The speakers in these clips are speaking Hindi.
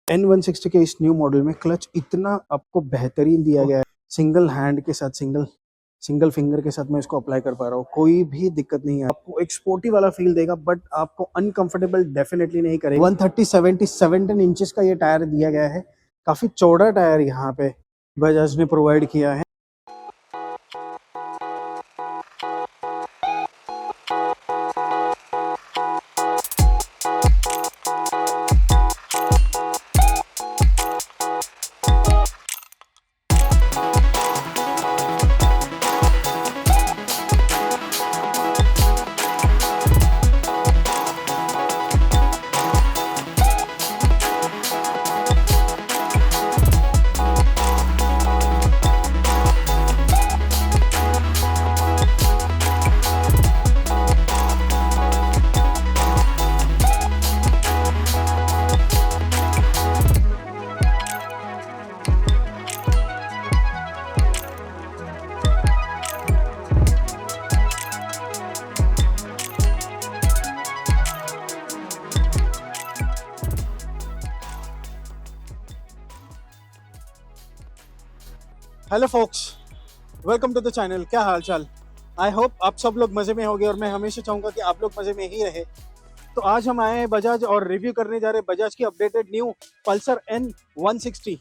N160 के इस न्यू मॉडल में क्लच इतना आपको बेहतरीन दिया गया है। सिंगल हैंड के साथ सिंगल फिंगर के साथ मैं इसको अप्लाई कर पा रहा हूँ, कोई भी दिक्कत नहीं है। आपको एक स्पोर्टी वाला फील देगा, बट आपको अनकंफर्टेबल डेफिनेटली नहीं करेगा। 130/70 17 इंचेस का ये टायर दिया गया है। काफी चौड़ा टायर यहाँ पे बजाज ने प्रोवाइड किया है। Hello folks, welcome to the channel. क्या हाल चाल? आई होप आप सब लोग मज़े में होंगे और मैं हमेशा चाहूँगा कि आप लोग मज़े में ही रहे। तो आज हम आए हैं बजाज और रिव्यू करने जा रहे हैं बजाज की अपडेटेड न्यू पल्सर N160।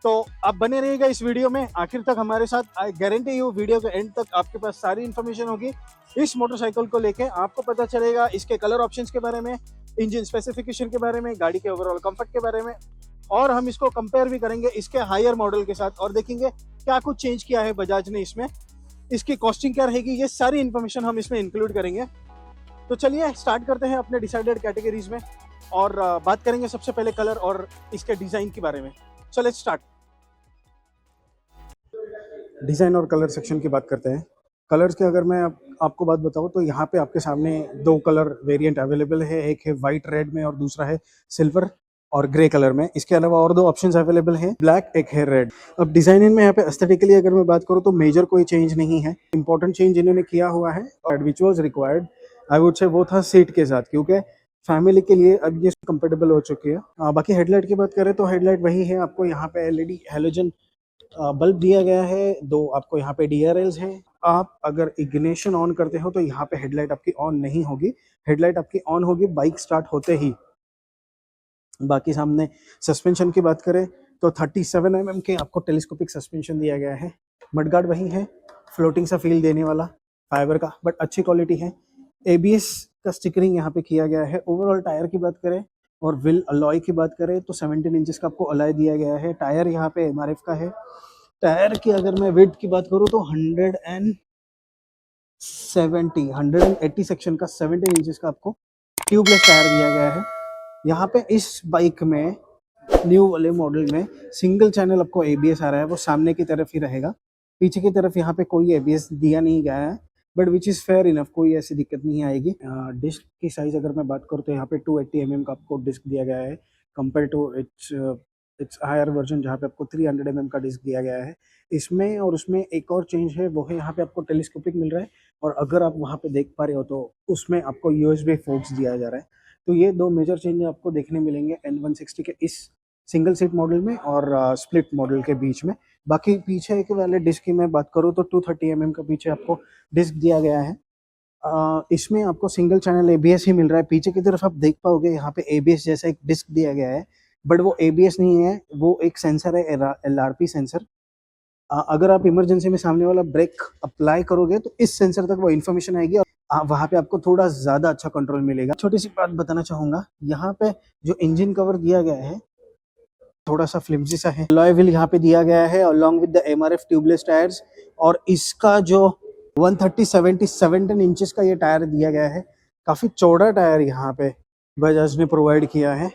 तो आप बने रहिएगा इस वीडियो में आखिर तक हमारे साथ। आई गारंटी यू वीडियो के एंड तक आपके पास सारी इन्फॉर्मेशन होगी इस मोटरसाइकिल को लेके। आपको पता चलेगा इसके कलर ऑप्शंस के बारे में, इंजन स्पेसिफिकेशन के बारे में, गाड़ी के ओवरऑल कंफर्ट के बारे में, और हम इसको कंपेयर भी करेंगे इसके हायर मॉडल के साथ और देखेंगे क्या कुछ चेंज किया है बजाज ने इसमें, इसकी कॉस्टिंग क्या रहेगी, ये सारी इन्फॉर्मेशन हम इसमें इंक्लूड करेंगे। तो चलिए स्टार्ट करते हैं अपने डिसाइडेड कैटेगरीज में और बात करेंगे सबसे पहले कलर और इसके डिज़ाइन के बारे में। So let's start. डिज़ाइन और कलर सेक्शन की बात करते हैं। कलर्स के अगर मैं आपको बात बताऊं तो यहाँ पे आपके सामने दो कलर वेरिएंट अवेलेबल है। एक है वाइट रेड में और दूसरा है सिल्वर और ग्रे कलर में। इसके अलावा और दो ऑप्शंस अवेलेबल हैं, ब्लैक, एक है रेड। अब डिजाइन में यहाँ पे एस्थेटिकली अगर मैं बात करूँ तो मेजर कोई चेंज नहीं है। इंपॉर्टेंट चेंज इन्होंने किया हुआ है और which was required, I would say, वो था सीट के साथ, क्योंकि फैमिली के लिए अब ये कंफर्टेबल हो चुकी है। बाकी हेडलाइट की बात करें तो हेडलाइट वही है। आपको यहाँ पे एलईडी हैलोजन बल्ब दिया गया है। दो आपको यहाँ पे DRLs हैं। आप अगर इग्निशन ऑन करते हो तो यहाँ पे हेडलाइट आपकी ऑन नहीं होगी। हेडलाइट आपकी ऑन होगी बाइक स्टार्ट होते ही। बाकी सामने सस्पेंशन की बात करें तो 37 mm के आपको टेलीस्कोपिक सस्पेंशन दिया गया है। मडगार्ड वही है, फ्लोटिंग सा फील देने वाला फाइबर का, बट अच्छी क्वालिटी है। ABS का स्टिकरिंग यहाँ पे किया गया है। ओवरऑल टायर की बात करें और व्हील अलॉय की बात करें तो 17 इंचेस का आपको अलॉय दिया गया है। टायर यहाँ पे MRF का है। टायर की अगर मैं विड्थ की बात करूँ तो 180 सेक्शन का 17 इंचेस का आपको ट्यूबलेस टायर दिया गया है। यहाँ पे इस बाइक में न्यू वाले मॉडल में सिंगल चैनल आपको ABS आ रहा है, वो सामने की तरफ ही रहेगा। पीछे की तरफ यहाँ पे कोई ABS दिया नहीं गया है, but which is fair enough, कोई ऐसी दिक्कत नहीं आएगी। डिस्क की साइज अगर मैं बात करूँ तो यहाँ पे 280 mm का आपको डिस्क दिया गया है compare to its higher version जहाँ पे आपको 300 mm का डिस्क दिया गया है। इसमें और उसमें एक और चेंज है, वो है यहाँ पे आपको टेलीस्कोपिक मिल रहा है, और अगर आप वहाँ पे देख पा रहे हो तो उसमें आपको USB फोक्स दिया जा रहा है। तो ये दो मेजर चेंज आपको देखने मिलेंगे N160 के इस सिंगल सीट मॉडल में और स्प्लिट मॉडल के बीच में। बाकी पीछे एक वाले डिस्क की मैं बात करूँ तो 230 mm का पीछे आपको डिस्क दिया गया है। इसमें आपको सिंगल चैनल ABS ही मिल रहा है। पीछे की तरफ आप देख पाओगे यहाँ पे ABS जैसा एक डिस्क दिया गया है, बट वो ABS नहीं है, वो एक सेंसर है, LRP सेंसर। अगर आप इमरजेंसी में सामने वाला ब्रेक अप्लाई करोगे तो इस सेंसर तक वो इन्फॉर्मेशन आएगी और वहाँ पे आपको थोड़ा ज़्यादा अच्छा कंट्रोल मिलेगा। छोटी सी बात बताना चाहूँगा, यहाँ पे जो इंजन कवर दिया गया है थोड़ा सा फ्लिम्सी सा है। अलॉय व्हील यहाँ पे दिया गया है along with the MRF tubeless tyres, और इसका जो 130/70 17 इंचेस का ये टायर दिया गया है। काफ़ी चौड़ा टायर यहाँ पे बजाज ने प्रोवाइड किया है,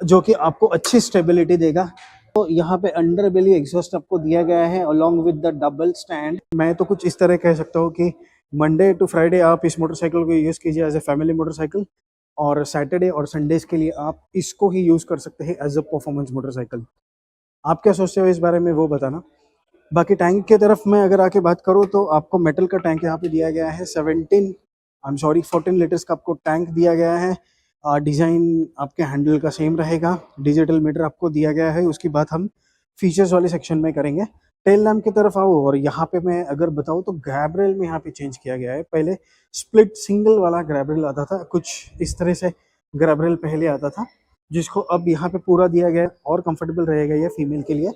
जो कि आपको अच्छी स्टेबिलिटी देगा। तो यहाँ पे अंडर बेली एग्जॉस्ट आपको दिया गया है along with the double stand. मैं तो कुछ इस तरह कह सकता हूँ कि मंडे टू फ्राइडे आप इस मोटरसाइकिल को यूज़ कीजिए एज ए फैमिली मोटरसाइकिल, और सैटरडे और संडेज के लिए आप इसको ही यूज़ कर सकते हैं एज अ परफॉर्मेंस मोटरसाइकिल। आप क्या सोचते हो इस बारे में वो बताना। बाकी टैंक की तरफ मैं अगर आके बात करूँ तो आपको मेटल का टैंक यहाँ पे दिया गया है। 14 लीटर्स का आपको टैंक दिया गया है। डिज़ाइन आपके हैंडल का सेम रहेगा, डिजिटल मीटर आपको दिया गया है। उसकी बात हम फीचर्स वाले सेक्शन में करेंगे। टेल लैम्प की तरफ आओ और यहाँ पे मैं अगर बताऊँ तो ग्रैब रेल में यहाँ पे चेंज किया गया है। पहले स्प्लिट सिंगल वाला ग्रैब रेल आता था, कुछ इस तरह से ग्रैब रेल पहले आता था, जिसको अब यहाँ पे पूरा दिया गया है और कंफर्टेबल रहेगा ये फीमेल के लिए।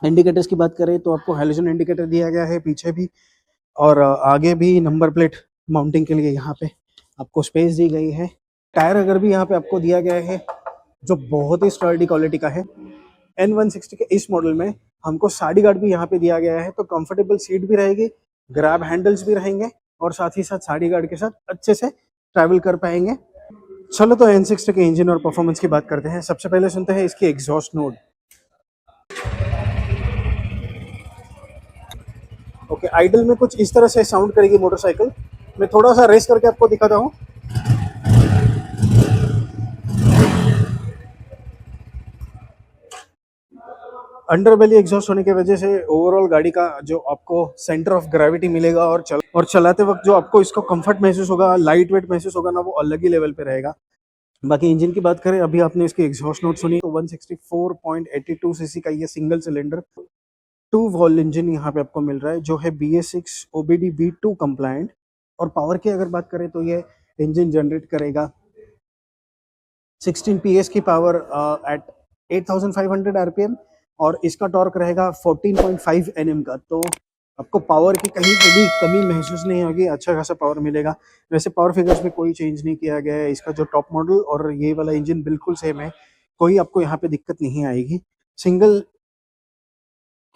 इंडिकेटर्स की बात करें तो आपको हेलोजन इंडिकेटर दिया गया है पीछे भी, और आगे भी नंबर प्लेट माउंटिंग के लिए यहाँ पे आपको स्पेस दी गई है। टायर अगर भी यहाँ पे आपको दिया गया है जो बहुत ही स्टर्डी क्वालिटी का है। N160 के इस मॉडल में हमको साडी गार्ड भी यहाँ पे दिया गया है, तो कंफर्टेबल सीट भी रहेगी, ग्रैब हैंडल्स भी रहेंगे और साथ ही साथ साडी गार्ड के साथ अच्छे से ट्रैवल कर पाएंगे। चलो तो N60 के इंजन और परफॉर्मेंस की बात करते हैं। सबसे पहले सुनते हैं इसकी एग्जॉस्ट नोट। ओके, आइडल में कुछ इस तरह से साउंड करेगी मोटरसाइकिल। मैं थोड़ा सा रेस करके आपको दिखाता हूँ। अंडर बेली एग्जॉस्ट होने की वजह से ओवरऑल गाड़ी का जो आपको सेंटर ऑफ ग्रेविटी मिलेगा और चलाते वक्त जो आपको इसको कंफर्ट महसूस होगा, लाइट वेट महसूस होगा ना, वो अलग ही लेवल पे रहेगा। बाकी इंजन की बात करें, अभी आपने इसकी एग्जॉस्ट नोट सुनी तो 164.82 सीसी का ये सिंगल सिलेंडर 2 वॉल्व इंजन यहाँ पे आपको मिल रहा है, जो है BS6 OBD B2 कंप्लायंट। और पावर की अगर बात करें तो ये इंजन जनरेट करेगा 16 PS की पावर एट 8500 RPM, और इसका टॉर्क रहेगा 14.5 Nm का। तो आपको पावर की कहीं पे भी कमी महसूस नहीं होगी, अच्छा खासा पावर मिलेगा। वैसे पावर फिगर्स में कोई चेंज नहीं किया गया है, इसका जो टॉप मॉडल और ये वाला इंजन बिल्कुल सेम है, कोई आपको यहाँ पे दिक्कत नहीं आएगी। सिंगल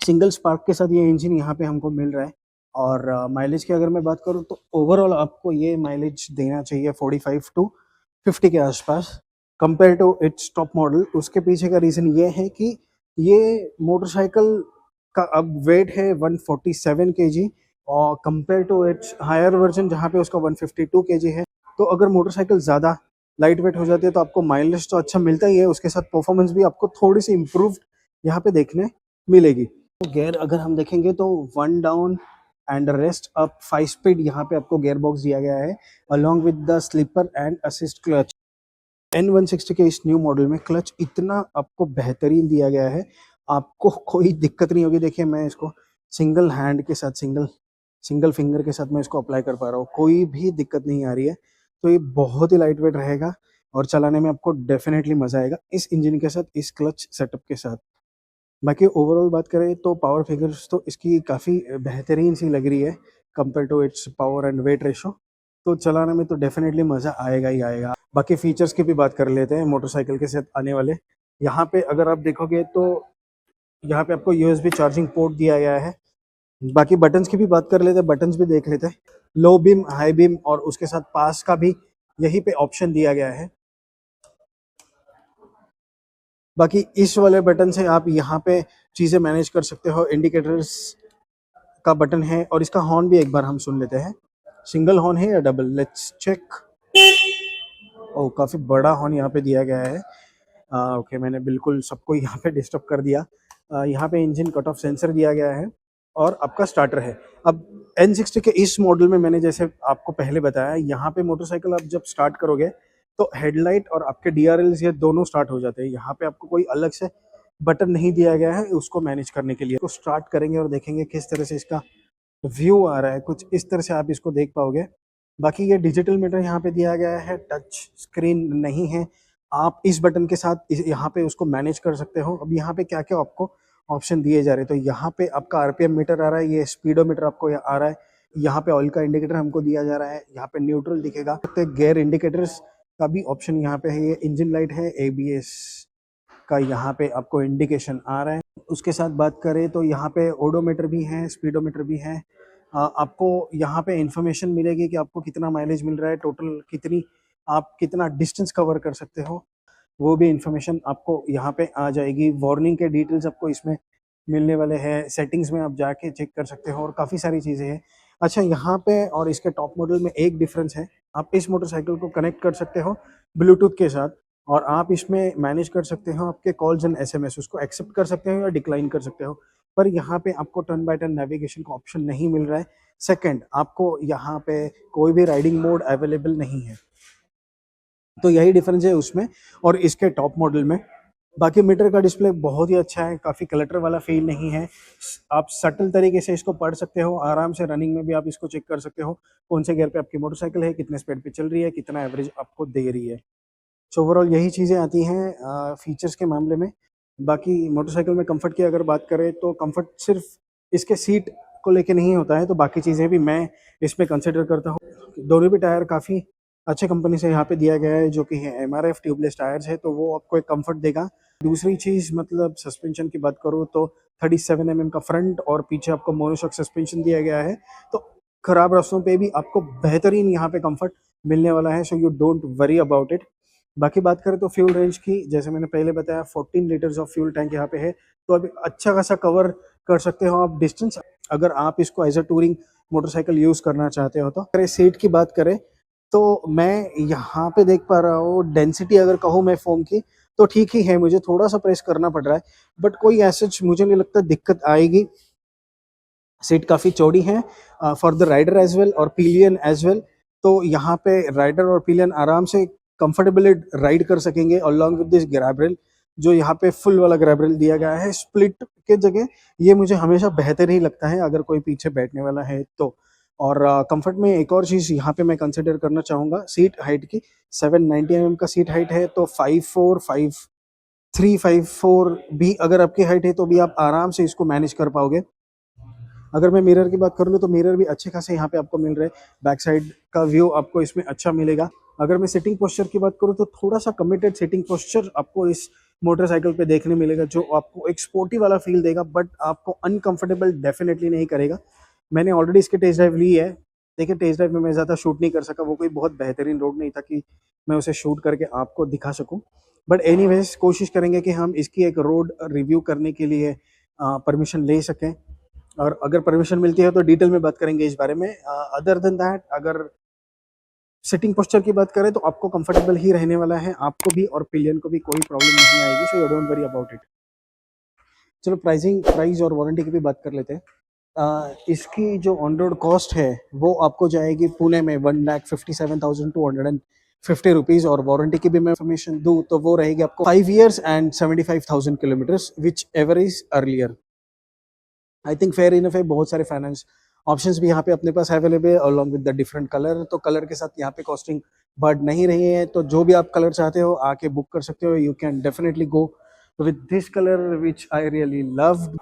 सिंगल स्पार्क के साथ ये इंजन यहाँ पे हमको मिल रहा है। और माइलेज की अगर मैं बात करूँ तो ओवरऑल आपको ये माइलेज देना चाहिए 45 टू 50 के आसपास compare to its top model. उसके पीछे का रीज़न ये है कि ये मोटरसाइकिल का अब वेट है 147 kg, और compare to its higher version जहाँ पे उसका 152 kg है। तो अगर मोटरसाइकिल ज़्यादा लाइट वेट हो जाती है तो आपको माइलेज तो अच्छा मिलता ही है, उसके साथ परफॉर्मेंस भी आपको थोड़ी सी इम्प्रूव यहाँ पे देखने मिलेगी। तो गियर अगर हम देखेंगे तो 1 down and rest up 5 speed यहाँ पे आपको गियर बॉक्स दिया गया है, along with the slipper and assist clutch. N160 के इस न्यू मॉडल में क्लच इतना आपको बेहतरीन दिया गया है, आपको कोई दिक्कत नहीं होगी। देखिए मैं इसको सिंगल हैंड के साथ, सिंगल फिंगर के साथ मैं इसको अप्लाई कर पा रहा हूँ, कोई भी दिक्कत नहीं आ रही है। तो ये बहुत ही लाइट वेट रहेगा और चलाने में आपको डेफिनेटली मजा आएगा इस इंजन के साथ, इस क्लच सेटअप के साथ। बाकी ओवरऑल बात करें तो पावर फिगर्स तो इसकी काफ़ी बेहतरीन सी लग रही है compare to its power and weight ratio. तो चलाने में तो डेफिनेटली मज़ा आएगा ही आएगा। बाकी फीचर्स की भी बात कर लेते हैं मोटरसाइकिल के साथ आने वाले। यहाँ पे अगर आप देखोगे तो यहाँ पे आपको USB चार्जिंग पोर्ट दिया गया है। बाकी बटन्स की भी बात कर लेते हैं, बटन्स भी देख लेते हैं। लो बीम, हाई बीम और उसके साथ पास का भी यहीं पे ऑप्शन दिया गया है। बाकी इस वाले बटन से आप यहाँ पे चीज़ें मैनेज कर सकते हो। इंडिकेटर्स का बटन है और इसका हॉर्न भी एक बार हम सुन लेते हैं। सिंगल हॉर्न है या डबल, लेट्स चेक। ओ, काफ़ी बड़ा हॉर्न यहाँ पे दिया गया है। ओके, मैंने बिल्कुल सबको यहाँ पे डिस्टर्ब कर दिया। यहाँ पे इंजन कट ऑफ सेंसर दिया गया है और आपका स्टार्टर है। अब N60 के इस मॉडल में मैंने जैसे आपको पहले बताया, यहाँ पे मोटरसाइकिल आप जब स्टार्ट करोगे तो हेडलाइट और आपके DRLs ये दोनों स्टार्ट हो जाते हैं। यहाँ पे आपको कोई अलग से बटन नहीं दिया गया है उसको मैनेज करने के लिए। तो स्टार्ट करेंगे और देखेंगे किस तरह से इसका व्यू आ रहा है, कुछ इस तरह से आप इसको देख पाओगे। बाकी ये डिजिटल मीटर यहाँ पे दिया गया है, टच स्क्रीन नहीं है। आप इस बटन के साथ यहाँ पे उसको मैनेज कर सकते हो। अब यहाँ पे क्या क्या आपको ऑप्शन दिए जा रहे हैं, तो यहाँ पे आपका RPM मीटर आ रहा है, ये स्पीडोमीटर आपको आ रहा है, यहाँ पे ऑयल का इंडिकेटर हमको दिया जा रहा है, यहाँ पे न्यूट्रल दिखेगा। तो गियर इंडिकेटर्स का भी ऑप्शन यहाँ पे है, ये इंजन लाइट है, ABS का यहाँ पे आपको इंडिकेशन आ रहा है। उसके साथ बात करें तो यहाँ पे ओडोमीटर भी है, स्पीडोमीटर भी है। आपको यहाँ पे इंफॉर्मेशन मिलेगी कि आपको कितना माइलेज मिल रहा है, टोटल कितनी, आप कितना डिस्टेंस कवर कर सकते हो, वो भी इंफॉर्मेशन आपको यहाँ पे आ जाएगी। वार्निंग के डिटेल्स आपको इसमें मिलने वाले हैं। सेटिंग्स में आप जाके चेक कर सकते हो और काफ़ी सारी चीज़ें हैं। अच्छा, यहाँ पे और इसके टॉप मॉडल में एक डिफरेंस है, आप इस मोटरसाइकिल को कनेक्ट कर सकते हो ब्लूटूथ के साथ, और आप इसमें मैनेज कर सकते हो आपके कॉल्स एंड SMS, उसको एक्सेप्ट कर सकते हो या डिक्लाइन कर सकते हो। पर यहाँ पे आपको टर्न बाय टर्न नेविगेशन का ऑप्शन नहीं मिल रहा है। सेकंड, आपको यहाँ पे कोई भी राइडिंग मोड अवेलेबल नहीं है। तो यही डिफरेंस है उसमें और इसके टॉप मॉडल में। बाकी मीटर का डिस्प्ले बहुत ही अच्छा है, काफ़ी क्लटर वाला फील नहीं है। आप सटल तरीके से इसको पढ़ सकते हो, आराम से रनिंग में भी आप इसको चेक कर सकते हो कौन से गियर पे आपकी मोटरसाइकिल है, कितने स्पीड पे चल रही है, कितना एवरेज आपको दे रही है। सो ओवरऑल यही चीज़ें आती हैं फीचर्स के मामले में। बाकी मोटरसाइकिल में कंफर्ट की अगर बात करें तो कंफर्ट सिर्फ इसके सीट को लेके नहीं होता है, तो बाकी चीज़ें भी मैं इसमें कंसिडर करता हूँ। दोनों भी टायर काफ़ी अच्छे कंपनी से यहाँ पे दिया गया है, जो कि है MRF ट्यूबलेस टायर्स है, तो वो आपको एक कंफर्ट देगा। दूसरी चीज़ मतलब सस्पेंशन की बात करूँ तो 37 mm का फ्रंट और पीछे आपको मोनोशॉक सस्पेंशन दिया गया है, तो खराब रास्तों पे भी आपको बेहतरीन यहाँ पे कंफर्ट मिलने वाला है। So you don't worry about it. बाकी बात करें तो फ्यूल रेंज की, जैसे मैंने पहले बताया 14 लीटर्स ऑफ फ्यूल टैंक यहाँ पे है, तो अभी अच्छा खासा कवर कर सकते हो आप डिस्टेंस, अगर आप इसको as a touring motorcycle use करना चाहते हो तो। अगर सीट की बात करें तो मैं यहाँ पे देख पा रहा हूँ डेंसिटी अगर कहूँ मैं फोम की तो ठीक ही है, मुझे थोड़ा सा प्रेस करना पड़ रहा है, बट कोई ऐसा मुझे नहीं लगता दिक्कत आएगी। सीट काफ़ी चौड़ी है for the rider as well और पिलियन एज वेल, तो यहाँ पे राइडर और पिलियन आराम से कंफर्टेबली राइड कर सकेंगे along with this grab rail, जो यहाँ पे फुल वाला ग्रैब रेल दिया गया है स्प्लिट के जगह। ये मुझे हमेशा बेहतर ही लगता है अगर कोई पीछे बैठने वाला है तो। और कंफर्ट में एक और चीज़ यहाँ पे मैं कंसिडर करना चाहूँगा सीट हाइट की। 790 mm का सीट हाइट है, तो 5'4", 5'3", 5'4" भी अगर आपकी हाइट है तो भी आप आराम से इसको मैनेज कर पाओगे। अगर मैं मिरर की बात कर लूँ तो मिरर भी अच्छे खासे यहाँ पे आपको मिल रहे हैं, बैक साइड का व्यू आपको इसमें अच्छा मिलेगा। अगर मैं सिटिंग पोस्चर की बात करूँ तो थोड़ा सा कमिटेड सिटिंग पोस्चर आपको इस मोटरसाइकिल पे देखने मिलेगा, जो आपको एक स्पोर्टी वाला फील देगा, बट आपको अनकंफर्टेबल डेफिनेटली नहीं करेगा। मैंने ऑलरेडी इसके टेस्ट ड्राइव ली है। देखिए टेस्ट ड्राइव में मैं ज़्यादा शूट नहीं कर सका, वो कोई बहुत बेहतरीन रोड नहीं था कि मैं उसे शूट करके आपको दिखा सकूँ, बट एनीवेज कोशिश करेंगे कि हम इसकी एक रोड रिव्यू करने के लिए परमिशन ले सकें, और अगर परमिशन मिलती है तो डिटेल में बात करेंगे इस बारे में। अदर देन दैट, अगर सिटिंग पोस्चर की बात करें तो आपको कंफर्टेबल ही रहने वाला है, आपको भी और पिलियन को भी कोई प्रॉब्लम नहीं आएगी, so you don't worry about it. चलो प्राइस और वारंटी की भी बात कर लेते हैं। इसकी जो ऑन रोड कॉस्ट है वो आपको जाएगी पुणे में 1,57,250 रुपीज़, और वारंटी की भी मैं इन्फॉर्मेशन दूँ तो वो रहेगी आपको 5 years and 75,000 kilometres, which ever is earlier. I think fair enough है, बहुत सारे फाइनेंस ऑप्शंस भी यहाँ पे अपने पास अवेलेबल है along with the different colour, तो कलर के साथ यहाँ पे कॉस्टिंग बढ़ नहीं रही है, तो जो भी आप कलर चाहते हो आके बुक कर सकते हो। You can definitely go with this colour which I really love.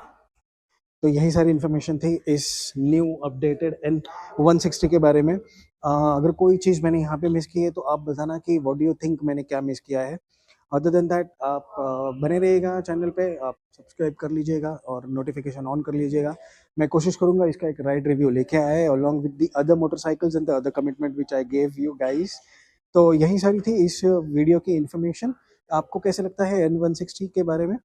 तो यही सारी इन्फॉर्मेशन थी इस न्यू अपडेटेड N160 के बारे में। अगर कोई चीज़ मैंने यहाँ पे मिस की है तो आप बताना कि व्हाट डू यू थिंक मैंने क्या मिस किया है। अदर देन दैट आप बने रहिएगा चैनल पे, आप सब्सक्राइब कर लीजिएगा और नोटिफिकेशन ऑन कर लीजिएगा। मैं कोशिश करूंगा इसका एक राइड रिव्यू लेके आए along with the other motorcycles and the other commitment which I gave you guys. तो यही सारी थी इस वीडियो की इन्फॉर्मेशन। आपको कैसे लगता है N160 के बारे में?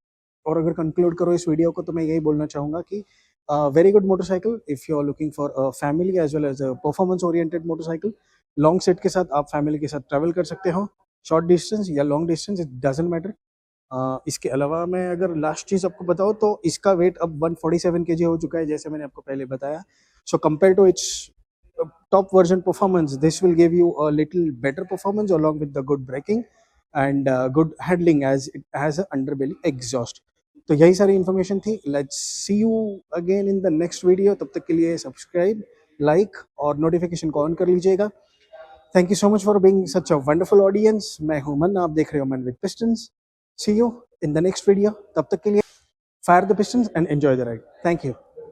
और अगर कंक्लूड करो इस वीडियो को तो मैं यही बोलना चाहूँगा कि very good motorcycle if you are looking for a family as well as a performance oriented motorcycle. Long set के साथ आप फैमिली के साथ ट्रैवल कर सकते हो, शॉर्ट डिस्टेंस या long distance, it doesn't matter. इसके अलावा मैं अगर लास्ट चीज़ आपको बताऊँ तो इसका वेट अब 147 kg हो चुका है, जैसे मैंने आपको पहले बताया। So compare to its top version performance, this will give you a little better performance along with the good braking and good handling as it has a underbelly exhaust। तो यही सारी इन्फॉर्मेशन थी। Let's see you again in the next video, तब तक के लिए सब्सक्राइब, लाइक और नोटिफिकेशन को ऑन कर लीजिएगा। Thank you so much for being such a wonderful audience. मैं हूं मन, आप देख रहे हो Mann with pistons. See you in the next video, तब तक के लिए fire the pistons and enjoy the ride. Thank you.